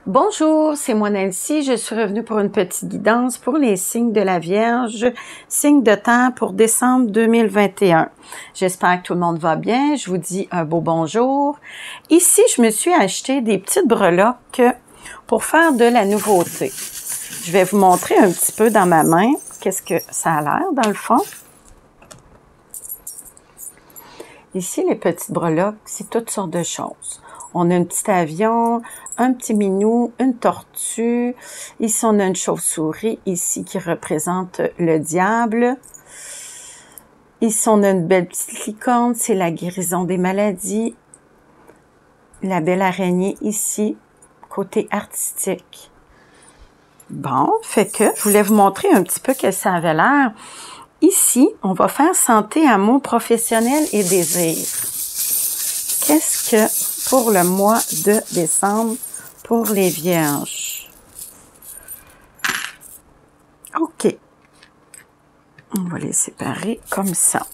Bonjour, c'est moi Nancy. Je suis revenue pour une petite guidance pour les signes de la Vierge, signe de temps pour décembre 2021. J'espère que tout le monde va bien. Je vous dis un beau bonjour. Ici, je me suis acheté des petites breloques pour faire de la nouveauté. Je vais vous montrer un petit peu dans ma main qu'est-ce que ça a l'air dans le fond. Ici, les petites breloques, c'est toutes sortes de choses. On a un petit avion, un petit minou, une tortue. Ici, on a une chauve-souris ici qui représente le diable. Ici, on a une belle petite licorne, c'est la guérison des maladies. La belle araignée ici, côté artistique. Bon, fait que je voulais vous montrer un petit peu que ça avait l'air. Ici, on va faire santé, amour, professionnel et désir. Qu'est-ce que pour le mois de décembre pour les Vierges? OK. On va les séparer comme ça.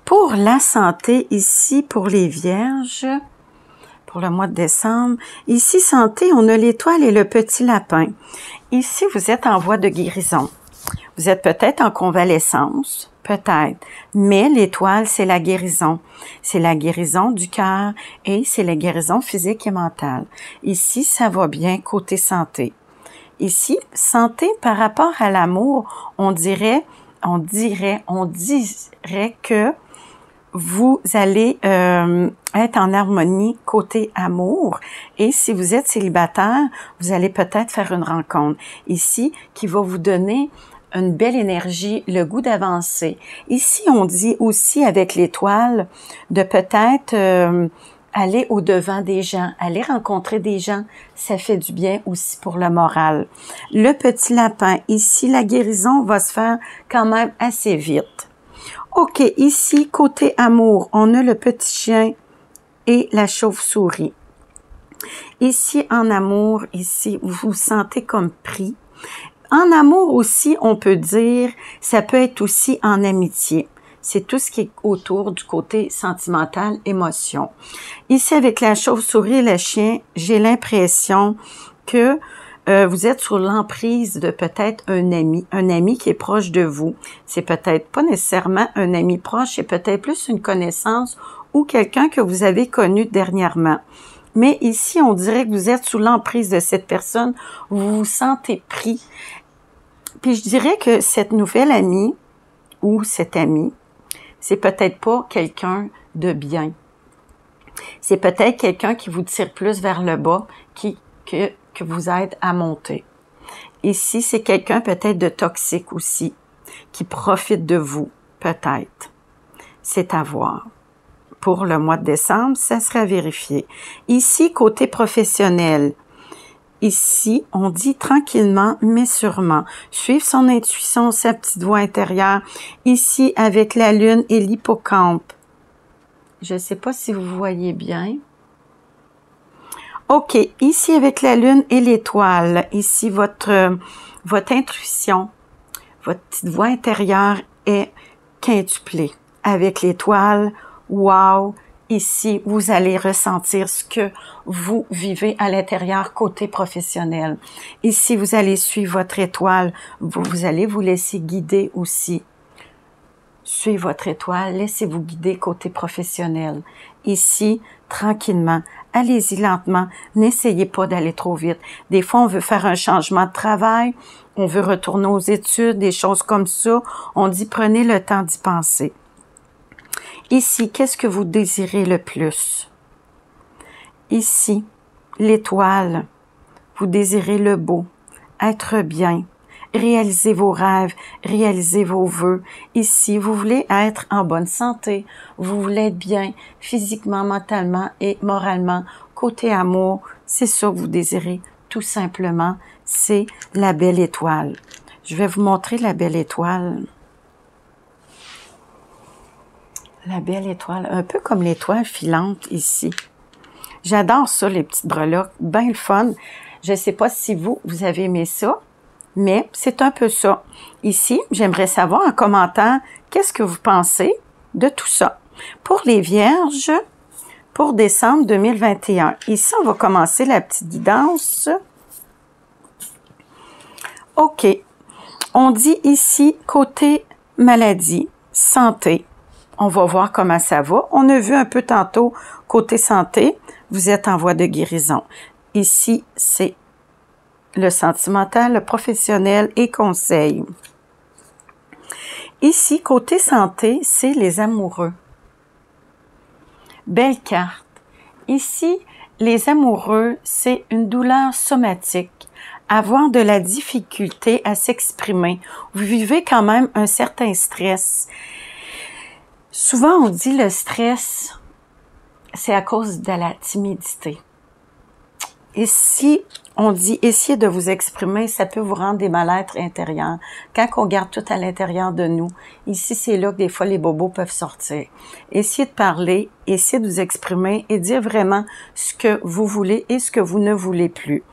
Pour la santé, ici, pour les Vierges, pour le mois de décembre, ici, santé, on a l'étoile et le petit lapin. Ici, vous êtes en voie de guérison. Vous êtes peut-être en convalescence, peut-être, mais l'étoile, c'est la guérison. C'est la guérison du cœur et c'est la guérison physique et mentale. Ici, ça va bien côté santé. Ici, santé par rapport à l'amour, on dirait que vous allez être en harmonie côté amour. Et si vous êtes célibataire, vous allez peut-être faire une rencontre ici qui va vous donner une belle énergie, le goût d'avancer. Ici, on dit aussi avec l'étoile de peut-être aller au-devant des gens, aller rencontrer des gens, ça fait du bien aussi pour le moral. Le petit lapin, ici, la guérison va se faire quand même assez vite. OK, ici, côté amour, on a le petit chien et la chauve-souris. Ici, en amour, ici, vous vous sentez comme pris. En amour aussi, on peut dire, ça peut être aussi en amitié. C'est tout ce qui est autour du côté sentimental, émotion. Ici, avec la chauve-souris et le chien, j'ai l'impression que vous êtes sur l'emprise de peut-être un ami qui est proche de vous. C'est peut-être pas nécessairement un ami proche, c'est peut-être plus une connaissance ou quelqu'un que vous avez connu dernièrement. Mais ici, on dirait que vous êtes sous l'emprise de cette personne, vous vous sentez pris. Puis je dirais que cette nouvelle amie ou cet ami, c'est peut-être pas quelqu'un de bien. C'est peut-être quelqu'un qui vous tire plus vers le bas, que vous aide à monter. Ici, c'est quelqu'un peut-être de toxique aussi, qui profite de vous, peut-être. C'est à voir. Pour le mois de décembre, ça serait à vérifier. Ici, côté professionnel, ici, on dit tranquillement, mais sûrement. Suivre son intuition, sa petite voix intérieure. Ici, avec la lune et l'hippocampe. Je ne sais pas si vous voyez bien. OK, ici, avec la lune et l'étoile. Ici, votre intuition, votre petite voix intérieure est quintuplée. Avec l'étoile, wow! Ici, vous allez ressentir ce que vous vivez à l'intérieur côté professionnel. Ici, vous allez suivre votre étoile. Vous allez vous laisser guider aussi. Suivez votre étoile, laissez-vous guider côté professionnel. Ici, tranquillement, allez-y lentement, n'essayez pas d'aller trop vite. Des fois, on veut faire un changement de travail, on veut retourner aux études, des choses comme ça. On dit prenez le temps d'y penser. Ici, qu'est-ce que vous désirez le plus? Ici, l'étoile, vous désirez le beau, être bien, réaliser vos rêves, réaliser vos vœux. Ici, vous voulez être en bonne santé, vous voulez être bien physiquement, mentalement et moralement. Côté amour, c'est ça que vous désirez, tout simplement, c'est la belle étoile. Je vais vous montrer la belle étoile. La belle étoile, un peu comme l'étoile filante ici. J'adore ça, les petites breloques, bien le fun. Je ne sais pas si vous avez aimé ça, mais c'est un peu ça. Ici, j'aimerais savoir en commentaire qu'est-ce que vous pensez de tout ça. Pour les Vierges, pour décembre 2021. Ici, on va commencer la petite guidance. OK. On dit ici, côté maladie, santé. On va voir comment ça va. On a vu un peu tantôt, côté santé, vous êtes en voie de guérison. Ici, c'est le sentimental, le professionnel et conseil. Ici, côté santé, c'est les amoureux. Belle carte. Ici, les amoureux, c'est une douleur somatique, avoir de la difficulté à s'exprimer. Vous vivez quand même un certain stress. Souvent, on dit le stress, c'est à cause de la timidité. Ici, on dit, essayez de vous exprimer, ça peut vous rendre des mal-être intérieurs. Quand on garde tout à l'intérieur de nous, ici, c'est là que des fois les bobos peuvent sortir. Essayez de parler, essayez de vous exprimer et dire vraiment ce que vous voulez et ce que vous ne voulez plus.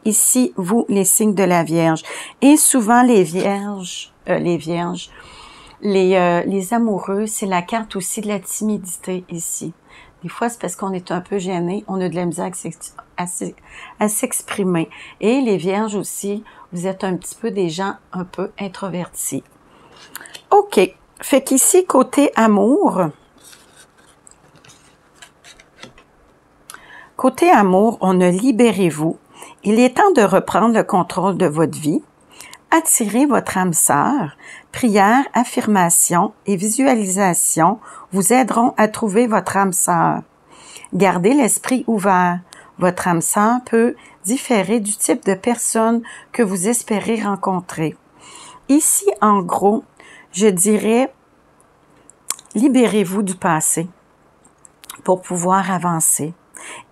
Ici, vous, les signes de la Vierge. Et souvent, les amoureux, c'est la carte aussi de la timidité ici. Des fois, c'est parce qu'on est un peu gêné, on a de la misère à s'exprimer. Et les Vierges aussi, vous êtes un petit peu des gens un peu introvertis. OK. Fait qu'ici, côté amour, on a libérez-vous. Il est temps de reprendre le contrôle de votre vie. Attirez votre âme sœur. Prière, affirmation et visualisation vous aideront à trouver votre âme sœur. Gardez l'esprit ouvert. Votre âme sœur peut différer du type de personne que vous espérez rencontrer. Ici, en gros, je dirais, libérez-vous du passé pour pouvoir avancer.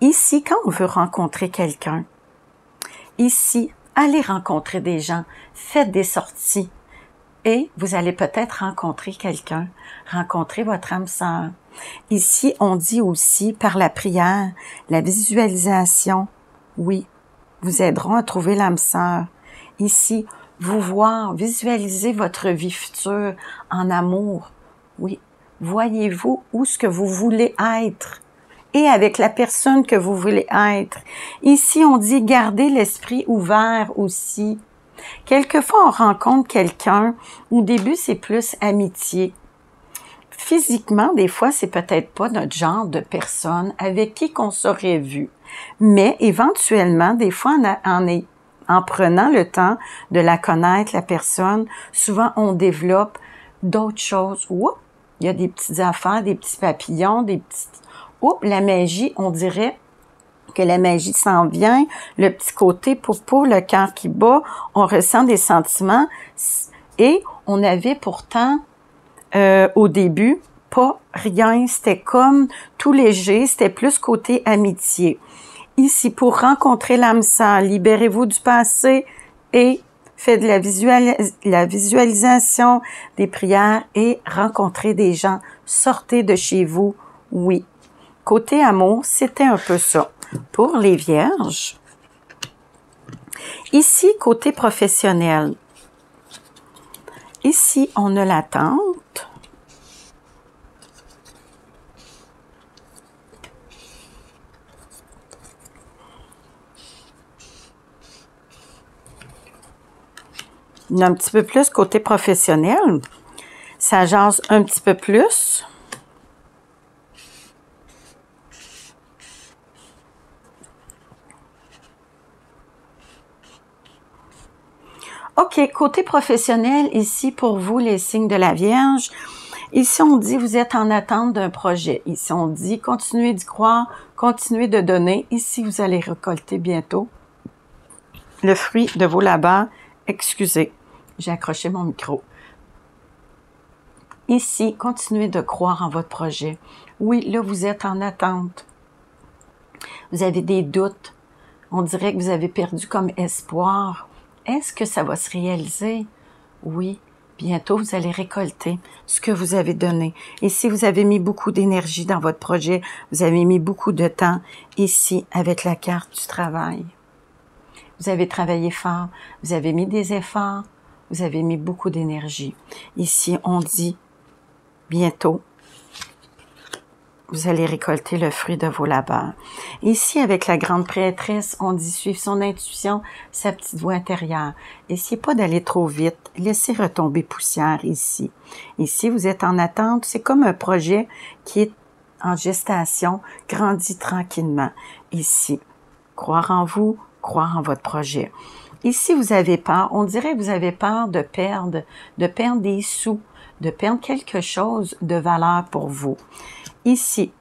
Ici, quand on veut rencontrer quelqu'un, ici, allez rencontrer des gens, faites des sorties et vous allez peut-être rencontrer quelqu'un, rencontrer votre âme sœur. Ici, on dit aussi par la prière, la visualisation, oui, vous aideront à trouver l'âme sœur. Ici, vous voir, visualiser votre vie future en amour. Oui, voyez-vous où ce que vous voulez être et avec la personne que vous voulez être. Ici, on dit garder l'esprit ouvert aussi. Quelquefois, on rencontre quelqu'un, au début, c'est plus amitié. Physiquement, des fois, c'est peut-être pas notre genre de personne avec qui qu'on s'aurait vu. Mais éventuellement, des fois, en prenant le temps de la connaître, la personne, souvent, on développe d'autres choses. Oups, il y a des petites affaires, des petits papillons, des petites... Oups, la magie, on dirait que la magie s'en vient, le petit côté pour le cœur qui bat, on ressent des sentiments et on avait pourtant au début pas rien, c'était comme tout léger, c'était plus côté amitié. Ici, pour rencontrer l'âme sœur, libérez-vous du passé et faites de la visualisation, des prières et rencontrez des gens. Sortez de chez vous, oui. Côté amour, c'était un peu ça. Pour les Vierges, ici, côté professionnel, ici, on a l'attente. Il y a un petit peu plus côté professionnel. Ça jase un petit peu plus. OK, côté professionnel, ici, pour vous, les signes de la Vierge, ici, on dit, vous êtes en attente d'un projet. Ici, on dit, continuez d'y croire, continuez de donner. Ici, vous allez récolter bientôt le fruit de vos labeurs. Excusez, j'ai accroché mon micro. Ici, continuez de croire en votre projet. Oui, là, vous êtes en attente. Vous avez des doutes. On dirait que vous avez perdu comme espoir. Est-ce que ça va se réaliser? Oui, bientôt vous allez récolter ce que vous avez donné. Et si vous avez mis beaucoup d'énergie dans votre projet, vous avez mis beaucoup de temps ici avec la carte du travail. Vous avez travaillé fort, vous avez mis des efforts, vous avez mis beaucoup d'énergie. Ici, on dit bientôt, vous allez récolter le fruit de vos labeurs. Ici, avec la grande prêtresse, on dit suivre son intuition, sa petite voix intérieure. Essayez pas d'aller trop vite. Laissez retomber poussière ici. Ici, vous êtes en attente. C'est comme un projet qui est en gestation, grandit tranquillement. Ici, croire en vous, croire en votre projet. Ici, vous avez peur. On dirait que vous avez peur de perdre des sous, de perdre quelque chose de valeur pour vous. Ici,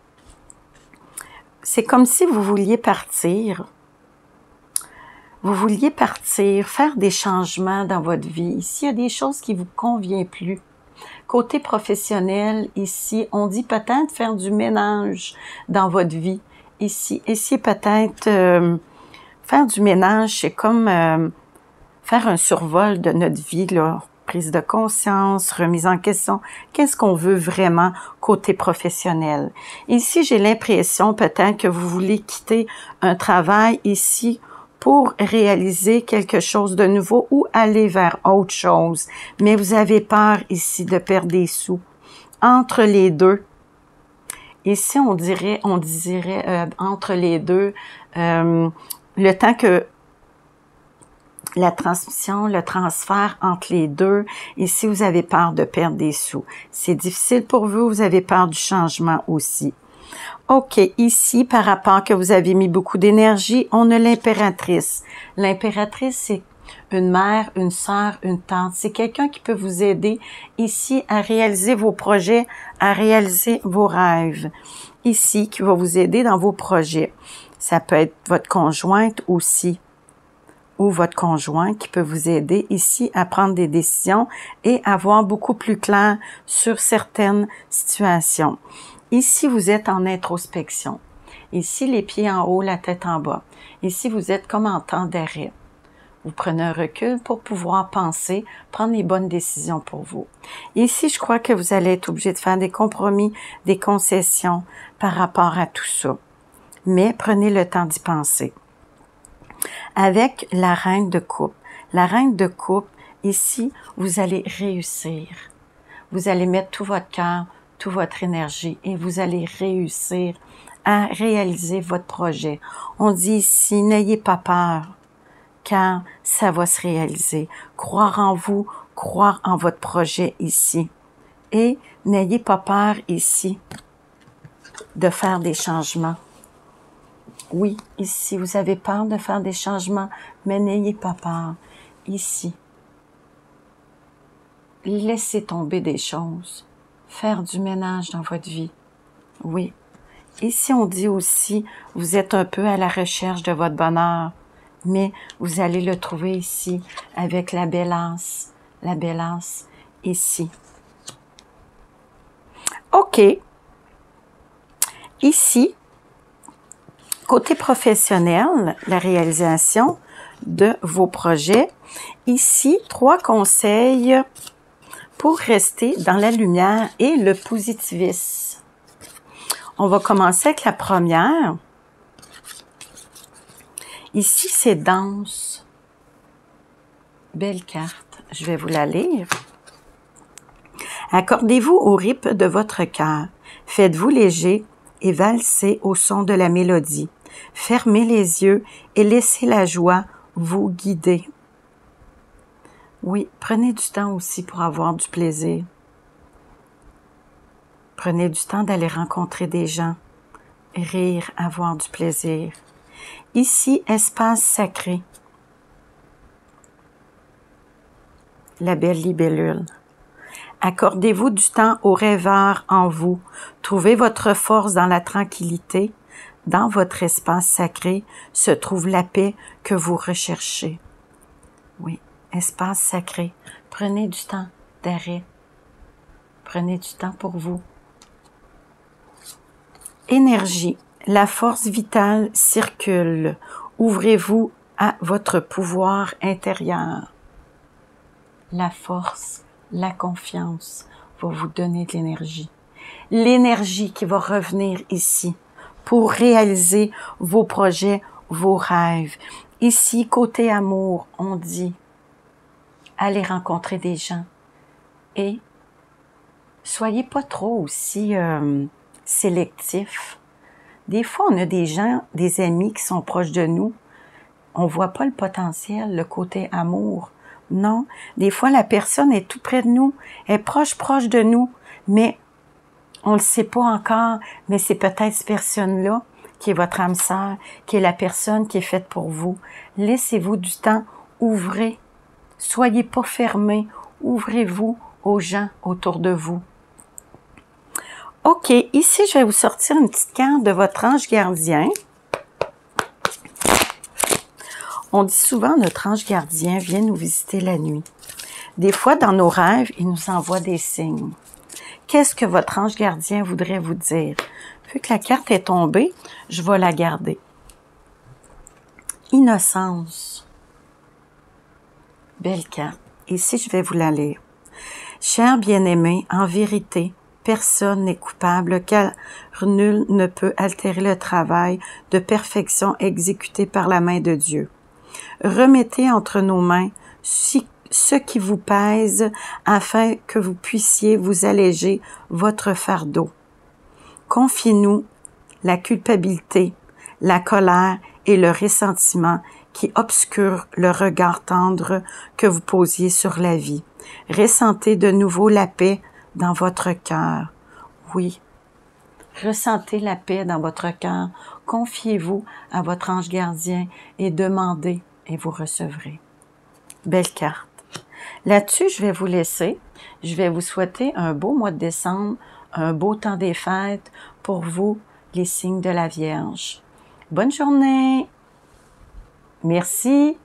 c'est comme si vous vouliez partir. Vous vouliez partir, faire des changements dans votre vie. Ici, il y a des choses qui vous conviennent plus. Côté professionnel, ici, on dit peut-être faire du ménage dans votre vie. Ici, peut-être faire du ménage, c'est comme faire un survol de notre vie, là. Prise de conscience, remise en question. Qu'est-ce qu'on veut vraiment côté professionnel? Ici, j'ai l'impression peut-être que vous voulez quitter un travail ici pour réaliser quelque chose de nouveau ou aller vers autre chose. Mais vous avez peur ici de perdre des sous. Entre les deux, ici, on dirait entre les deux, le temps que la transmission, le transfert entre les deux. Ici, vous avez peur de perdre des sous. C'est difficile pour vous, vous avez peur du changement aussi. OK, ici, par rapport que vous avez mis beaucoup d'énergie, on a l'impératrice. L'impératrice, c'est une mère, une sœur, une tante. C'est quelqu'un qui peut vous aider ici à réaliser vos projets, à réaliser vos rêves. Ici, qui va vous aider dans vos projets. Ça peut être votre conjointe aussi, ou votre conjoint qui peut vous aider ici à prendre des décisions et à voir beaucoup plus clair sur certaines situations. Ici, vous êtes en introspection. Ici, les pieds en haut, la tête en bas. Ici, vous êtes comme en temps d'arrêt. Vous prenez un recul pour pouvoir penser, prendre les bonnes décisions pour vous. Ici, je crois que vous allez être obligé de faire des compromis, des concessions par rapport à tout ça. Mais prenez le temps d'y penser. Avec la reine de coupe. La reine de coupe, ici, vous allez réussir. Vous allez mettre tout votre cœur, toute votre énergie et vous allez réussir à réaliser votre projet. On dit ici, n'ayez pas peur, car ça va se réaliser. Croire en vous, croire en votre projet ici. Et n'ayez pas peur ici de faire des changements. Oui, ici, vous avez peur de faire des changements, mais n'ayez pas peur. Ici, laissez tomber des choses. Faire du ménage dans votre vie. Oui. Ici, on dit aussi, vous êtes un peu à la recherche de votre bonheur, mais vous allez le trouver ici, avec la Bélasse. La Bélasse, ici. OK. Ici, côté professionnel, la réalisation de vos projets. Ici, 3 conseils pour rester dans la lumière et le positivisme. On va commencer avec la première. Ici, c'est danse. Belle carte. Je vais vous la lire. Accordez-vous au rythme de votre cœur. Faites-vous léger et valsez au son de la mélodie. Fermez les yeux et laissez la joie vous guider. Oui, prenez du temps aussi pour avoir du plaisir. Prenez du temps d'aller rencontrer des gens, rire, avoir du plaisir. Ici, espace sacré. La belle libellule. Accordez-vous du temps aux rêveurs en vous. Trouvez votre force dans la tranquillité. Dans votre espace sacré se trouve la paix que vous recherchez. Oui, espace sacré. Prenez du temps d'arrêt. Prenez du temps pour vous. Énergie. La force vitale circule. Ouvrez-vous à votre pouvoir intérieur. La force, la confiance va vous donner de l'énergie. L'énergie qui va revenir ici pour réaliser vos projets, vos rêves. Ici, côté amour, on dit allez rencontrer des gens et soyez pas trop aussi sélectif. Des fois, on a des gens, des amis qui sont proches de nous. On voit pas le potentiel, le côté amour. Non, des fois, la personne est tout près de nous, est proche de nous, mais on le sait pas encore, mais c'est peut-être cette personne-là qui est votre âme sœur, qui est la personne qui est faite pour vous. Laissez-vous du temps, ouvrez. Soyez pas fermés, ouvrez-vous aux gens autour de vous. OK, ici, je vais vous sortir une petite carte de votre ange gardien. On dit souvent, notre ange gardien vient nous visiter la nuit. Des fois, dans nos rêves, il nous envoie des signes. Qu'est-ce que votre ange gardien voudrait vous dire? Vu que la carte est tombée, je vais la garder. Innocence. Belle carte. Ici, je vais vous la lire. Cher bien-aimé, en vérité, personne n'est coupable car nul ne peut altérer le travail de perfection exécuté par la main de Dieu. Remettez entre nos mains ce qui vous pèse afin que vous puissiez vous alléger votre fardeau. Confiez-nous la culpabilité, la colère et le ressentiment qui obscurent le regard tendre que vous posiez sur la vie. Ressentez de nouveau la paix dans votre cœur. Oui, ressentez la paix dans votre cœur. Confiez-vous à votre ange gardien et demandez et vous recevrez. Belle carte. Là-dessus, je vais vous laisser. Je vais vous souhaiter un beau mois de décembre, un beau temps des fêtes pour vous, les signes de la Vierge. Bonne journée! Merci!